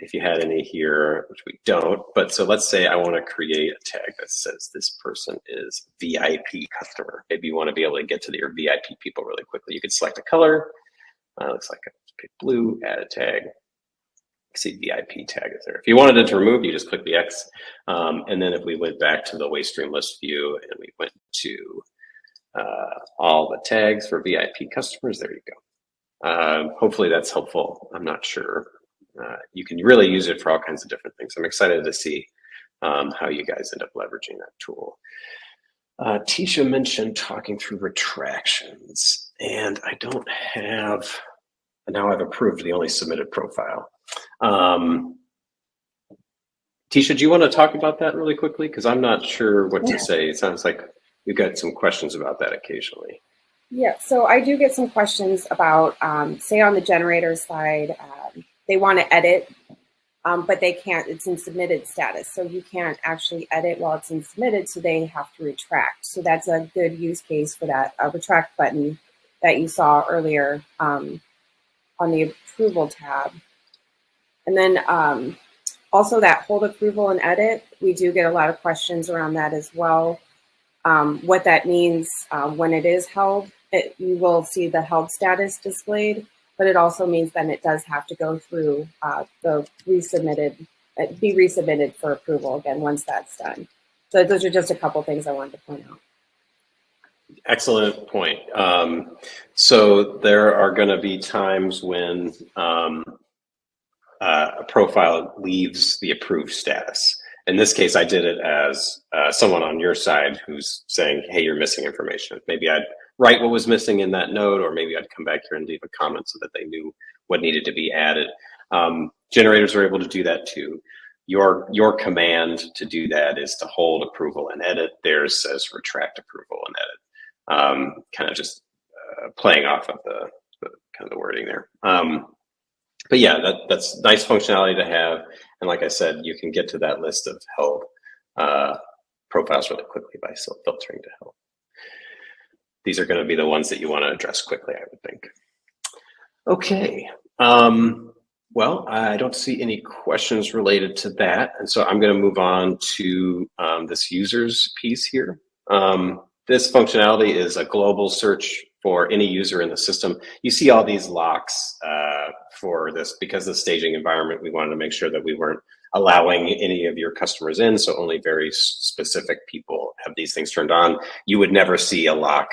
if you had any here, which we don't. But so let's say I want to create a tag that says this person is VIP customer. Maybe you want to be able to get to your VIP people really quickly. You could select a color. Looks like I pick blue, add a tag. See VIP tag is there. If you wanted it to remove, you just click the X. And then if we went back to the waste stream list view and we went to all the tags for VIP customers, there you go. Hopefully that's helpful. I'm not sure. You can really use it for all kinds of different things. I'm excited to see how you guys end up leveraging that tool. Tisha mentioned talking through retractions, and I don't have, now I've approved the only submitted profile. Tisha, do you want to talk about that really quickly? Because I'm not sure what to say. It sounds like we've got some questions about that occasionally. Yeah, so I do get some questions about, say on the generator side, they want to edit, but they can't, it's in submitted status. So you can't actually edit while it's in submitted, so they have to retract. So that's a good use case for that retract button that you saw earlier on the approval tab. And then also that hold approval and edit, we do get a lot of questions around that as well. What that means when it is held, you will see the held status displayed, but it also means then it does have to go through the resubmitted, be resubmitted for approval again once that's done. So those are just a couple things I wanted to point out. Excellent point. So there are going to be times when a profile leaves the approved status. In this case, I did it as someone on your side who's saying, hey, you're missing information. Maybe I'd write what was missing in that node, or maybe I'd come back here and leave a comment so that they knew what needed to be added. Generators are able to do that too. Your command to do that is to hold approval and edit. Theirs says retract approval and edit. Kind of just playing off of the kind of the wording there. But yeah, that's nice functionality to have. And like I said, you can get to that list of held profiles really quickly by filtering to held. These are going to be the ones that you want to address quickly, I would think. Okay. Well, I don't see any questions related to that. And so I'm going to move on to this users piece here. This functionality is a global search for any user in the system. You see all these locks for this because of the staging environment. We wanted to make sure that we weren't allowing any of your customers in, so only very specific people have these things turned on. You would never see a lock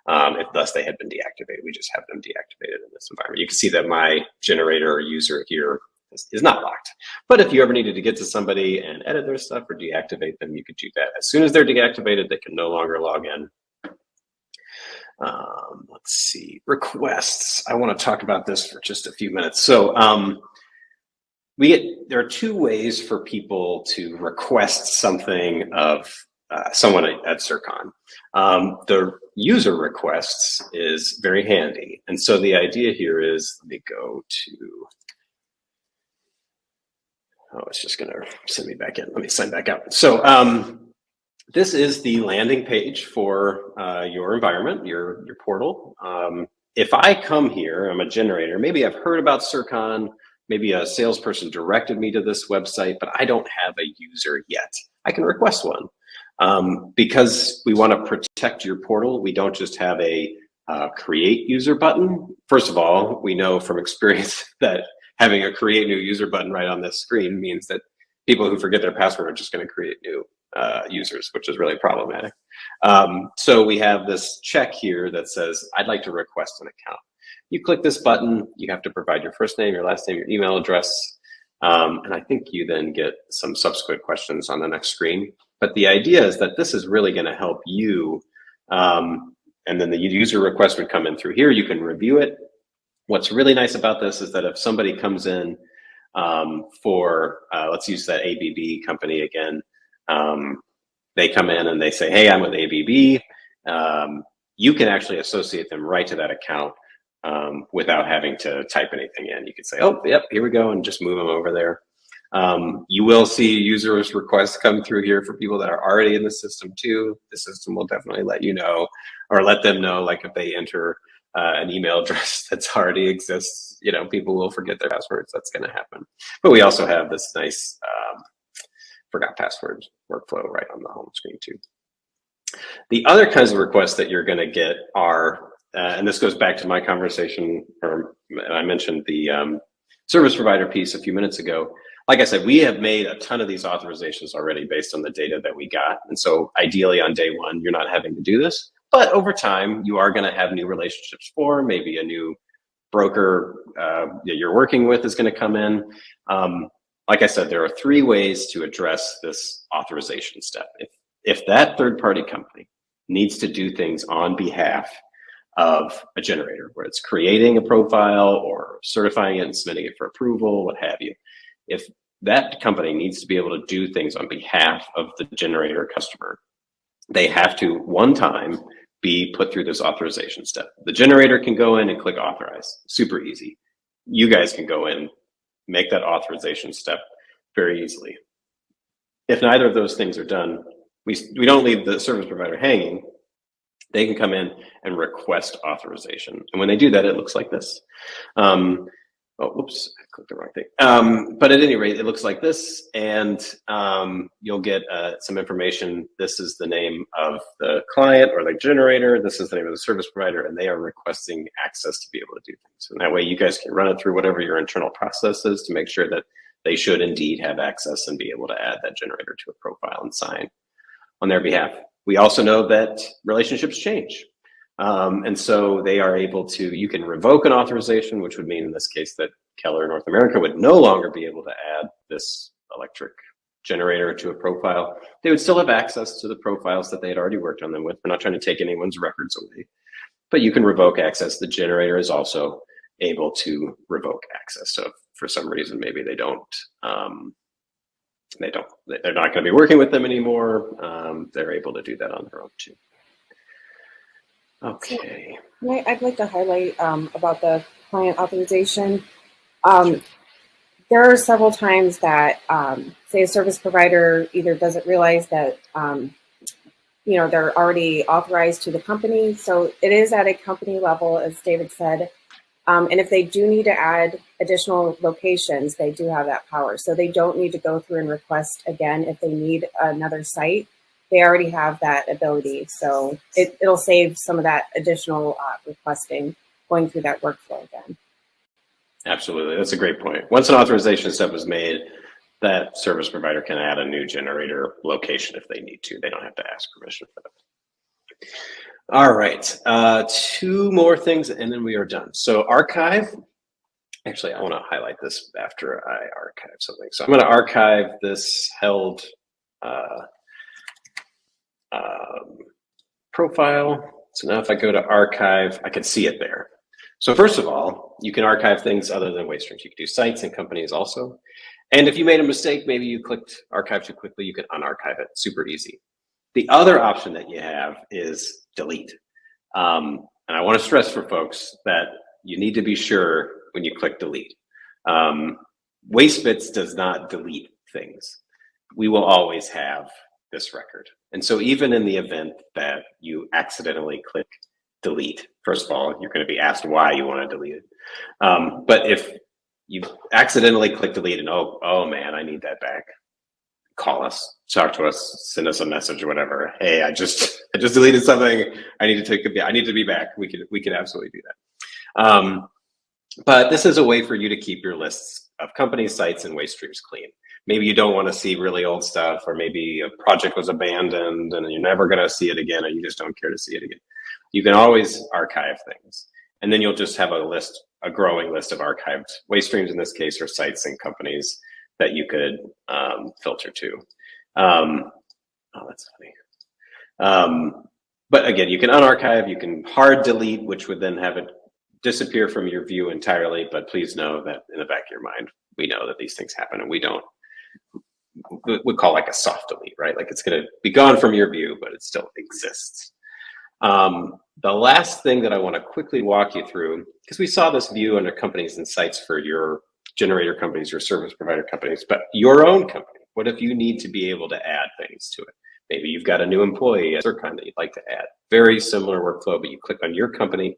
if thus they had been deactivated. We just have them deactivated in this environment. You can see that my generator user here is not locked. But if you ever needed to get to somebody and edit their stuff or deactivate them, you could do that. As soon as they're deactivated, they can no longer log in. Let's see, requests. I want to talk about this for just a few minutes. So there are two ways for people to request something of someone at CIRCON. The user requests is very handy. And so the idea here is, let me go to, oh, it's just going to send me back in. Let me sign back out. So this is the landing page for your environment, your portal. If I come here, I'm a generator, maybe I've heard about CIRCON, maybe a salesperson directed me to this website, but I don't have a user yet. I can request one. Because we want to protect your portal, we don't just have a create user button. First of all, we know from experience that having a create new user button right on this screen means that people who forget their password are just going to create new users, which is really problematic. So we have this check here that says, I'd like to request an account. You click this button, you have to provide your first name, your last name, your email address, and I think you then get some subsequent questions on the next screen. But the idea is that this is really going to help you, and then the user request would come in through here. You can review it. What's really nice about this is that if somebody comes in for, let's use that ABB company again, they come in and they say, hey, I'm with ABB. you can actually associate them right to that account without having to type anything in. You can say, oh, yep, here we go, and just move them over there. You will see users requests come through here for people that are already in the system too. The system will definitely let you know, or let them know, like if they enter an email address that's already exists, you know, people will forget their passwords. That's going to happen. But we also have this nice forgot passwords workflow right on the home screen too. The other kinds of requests that you're going to get are, and this goes back to my conversation, or I mentioned the service provider piece a few minutes ago. Like I said, we have made a ton of these authorizations already based on the data that we got. And so ideally on day one, you're not having to do this. But over time, you are going to have new relationships form. Maybe a new broker that you're working with is going to come in. Like I said, there are 3 ways to address this authorization step. If that third-party company needs to do things on behalf of a generator, where it's creating a profile or certifying it and submitting it for approval, what have you, if that company needs to be able to do things on behalf of the generator customer, they have to, one time, be put through this authorization step. The generator can go in and click authorize, super easy. You guys can go in, make that authorization step very easily. If neither of those things are done, we don't leave the service provider hanging. They can come in and request authorization. And when they do that, it looks like this. Oh, whoops, I clicked the wrong thing. But at any rate, it looks like this, and you'll get some information. This is the name of the client or the generator. This is the name of the service provider, and they are requesting access to be able to do things. And that way you guys can run it through whatever your internal process is to make sure that they should indeed have access and be able to add that generator to a profile and sign on their behalf. We also know that relationships change. And so they are able to, you can revoke an authorization, which would mean in this case that Keller North America would no longer be able to add this electric generator to a profile. They would still have access to the profiles that they had already worked on them with. We're not trying to take anyone's records away, but you can revoke access. The generator is also able to revoke access. So if for some reason, maybe they're not going to be working with them anymore, they're able to do that on their own too. Okay. So, I'd like to highlight about the client authorization. There are several times that, say, a service provider either doesn't realize that, they're already authorized to the company. So it is at a company level, as David said. And if they do need to add additional locations, they do have that power. So they don't need to go through and request again if they need another site. They already have that ability. So it'll save some of that additional requesting going through that workflow again. Absolutely. That's a great point. Once an authorization step is made, that service provider can add a new generator location if they need to. They don't have to ask permission for that. All right. 2 more things and then we are done. So archive. Actually, I want to highlight this after I archive something. So I'm going to archive this held profile. So now if I go to archive, I can see it there. So first of all, you can archive things other than waste streams. You can do sites and companies also. And if you made a mistake, maybe you clicked archive too quickly, you can unarchive it, super easy. The other option that you have is delete. And I want to stress for folks that you need to be sure when you click delete. WasteBits does not delete things. We will always have this record. And so even in the event that you accidentally click delete, first of all, you're going to be asked why you want to delete it. But if you accidentally click delete and oh man, I need that back, call us, talk to us, send us a message or whatever. Hey, I just deleted something. I need to be back. We could absolutely do that. But this is a way for you to keep your lists of companies, sites, and waste streams clean. Maybe you don't want to see really old stuff, or maybe a project was abandoned and you're never going to see it again, or you just don't care to see it again. You can always archive things. And then you'll just have a growing list of archived waste streams in this case, or sites and companies that you could filter to. Oh, that's funny. But again, you can unarchive, you can hard delete, which would then have it disappear from your view entirely. But please know that in the back of your mind, we know that these things happen, and we call like a soft delete, right? Like it's going to be gone from your view, but it still exists. The last thing that I want to quickly walk you through, because we saw this view under companies and sites for your generator companies, your service provider companies, but your own company, what if you need to be able to add things to it? Maybe you've got a new employee at CIRCON that you'd like to add. Very similar workflow, but you click on your company,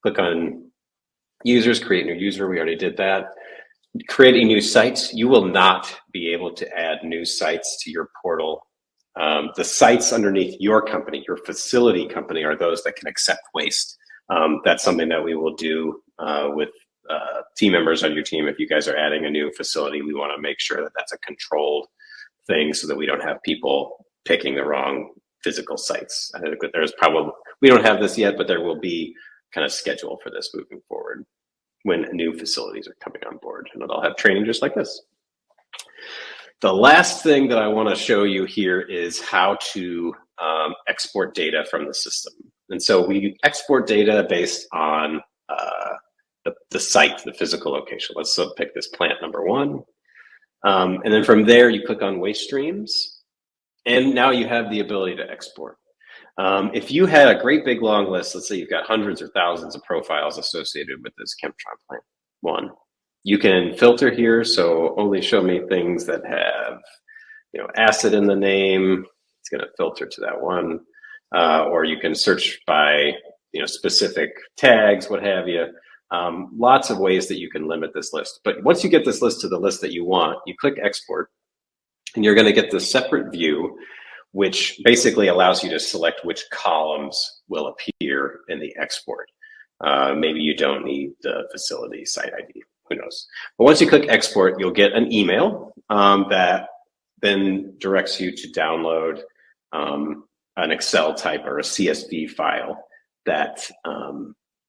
click on users, create new user. We already did that. Creating new sites, you will not be able to add new sites to your portal. The sites underneath your company, your facility company, are those that can accept waste. That's something that we will do with team members on your team. If you guys are adding a new facility, we want to make sure that that's a controlled thing so that we don't have people picking the wrong physical sites. I think that there's probably, we don't have this yet, but there will be kind of schedule for this moving forward when new facilities are coming on board, and it'll have training just like this. The last thing that I want to show you here is how to export data from the system. And so we export data based on the site, the physical location. Let's pick this plant number 1. And then from there, you click on waste streams, and now you have the ability to export. If you had a great big long list, let's say you've got hundreds or thousands of profiles associated with this Chemtron plant 1, you can filter here, so only show me things that have, acid in the name. It's going to filter to that one, or you can search by, specific tags, what have you. Lots of ways that you can limit this list. But once you get this list to the list that you want, you click export, and you're going to get this separate view, which basically allows you to select which columns will appear in the export. Maybe you don't need the facility site ID. Who knows? But once you click export, you'll get an email that then directs you to download an Excel type or a CSV file that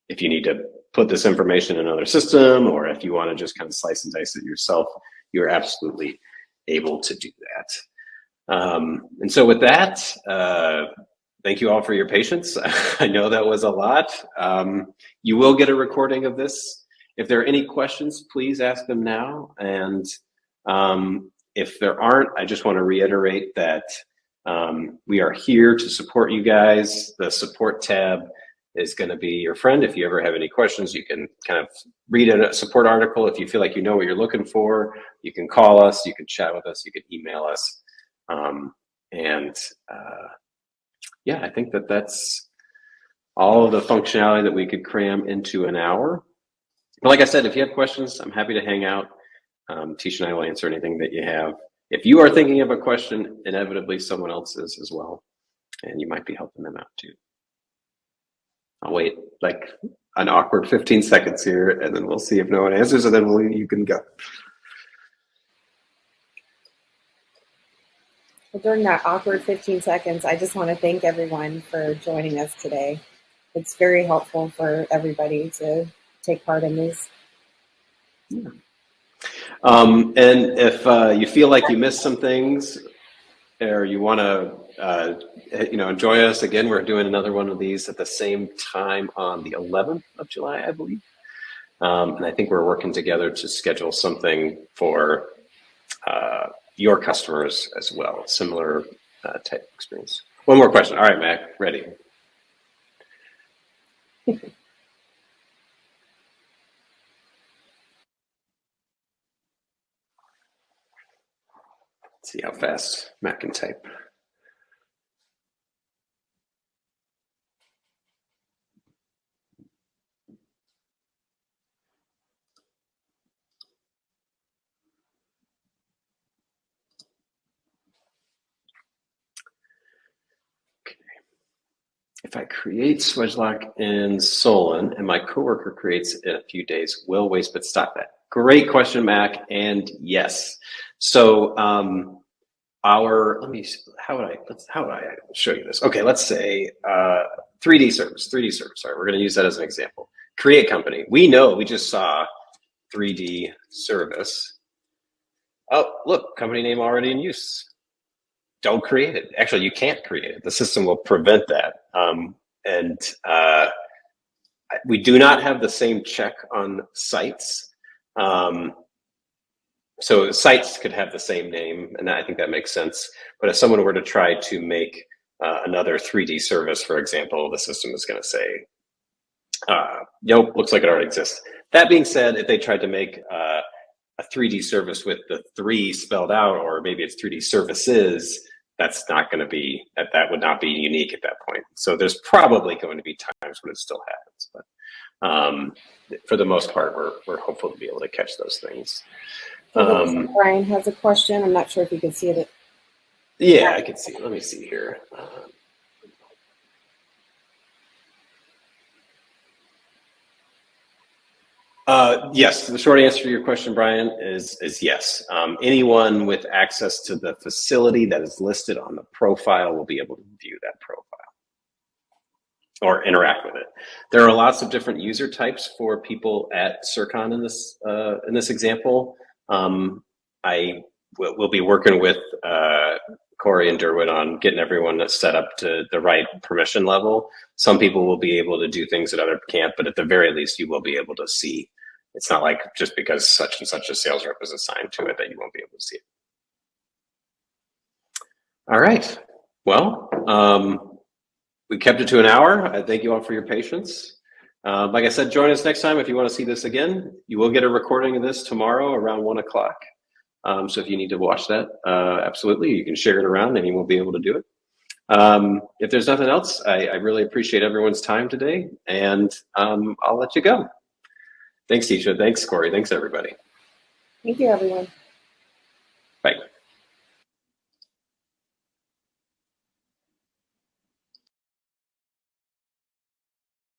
if you need to put this information in another system, or if you want to just kind of slice and dice it yourself, you're absolutely able to do that. And so with that, thank you all for your patience. I know that was a lot. You will get a recording of this. If there are any questions, please ask them now. And if there aren't, I just want to reiterate that we are here to support you guys. The support tab is going to be your friend. If you ever have any questions, you can kind of read a support article. If you feel like you know what you're looking for, you can call us, you can chat with us, you can email us. Yeah, I think that that's all of the functionality that we could cram into an hour. But like I said, if you have questions, I'm happy to hang out. Tisha and I will answer anything that you have. If you are thinking of a question, inevitably someone else is as well, and you might be helping them out too. I'll wait like an awkward 15 seconds here, and then we'll see if no one answers, and then you can go. Well, during that awkward 15 seconds, I just want to thank everyone for joining us today. It's very helpful for everybody to take part in these. Yeah. And if you feel like you missed some things, or you want to enjoy us again, we're doing another one of these at the same time on the 11th of July, I believe. And I think we're working together to schedule something for your customers as well, similar type of experience. One more question. All right, Mac, ready. Let's see how fast Mac can type. Okay. If I create Swedgelock in Solon and my coworker creates it in a few days, will Wastebit stop that? Great question, Mac, and yes. So how would I show you this? Okay, let's say 3D service. All right, we're going to use that as an example. Create company. We know we just saw 3D service. Oh, look, company name already in use. Don't create it. Actually, you can't create it. The system will prevent that. We do not have the same check on sites. So sites could have the same name, and I think that makes sense. But if someone were to try to make another 3D service, for example, the system is going to say, nope, looks like it already exists. That being said, if they tried to make a 3D service with the 3 spelled out, or maybe it's 3D services, that's not going to be, that would not be unique at that point. So there's probably going to be times when it still happens, but for the most part, we're hopeful to be able to catch those things. Brian has a question. I'm not sure if you can see it. Yeah, I can see. Let me see here. Yes, the short answer to your question, Brian, is yes. Anyone with access to the facility that is listed on the profile will be able to view that profile or interact with it. There are lots of different user types for people at CIRCON in this example. I will be working with Corey and Derwin on getting everyone set up to the right permission level. Some people will be able to do things that others can't, but at the very least, you will be able to see. It's not like just because such and such a sales rep is assigned to it that you won't be able to see it. All right. Well, we kept it to an hour. I thank you all for your patience. Like I said, join us next time if you want to see this again. You will get a recording of this tomorrow around 1 o'clock. So if you need to watch that, absolutely, you can share it around and you will be able to do it. If there's nothing else, I really appreciate everyone's time today, and I'll let you go. Thanks, Tisha. Thanks, Corey. Thanks, everybody. Thank you, everyone. Bye.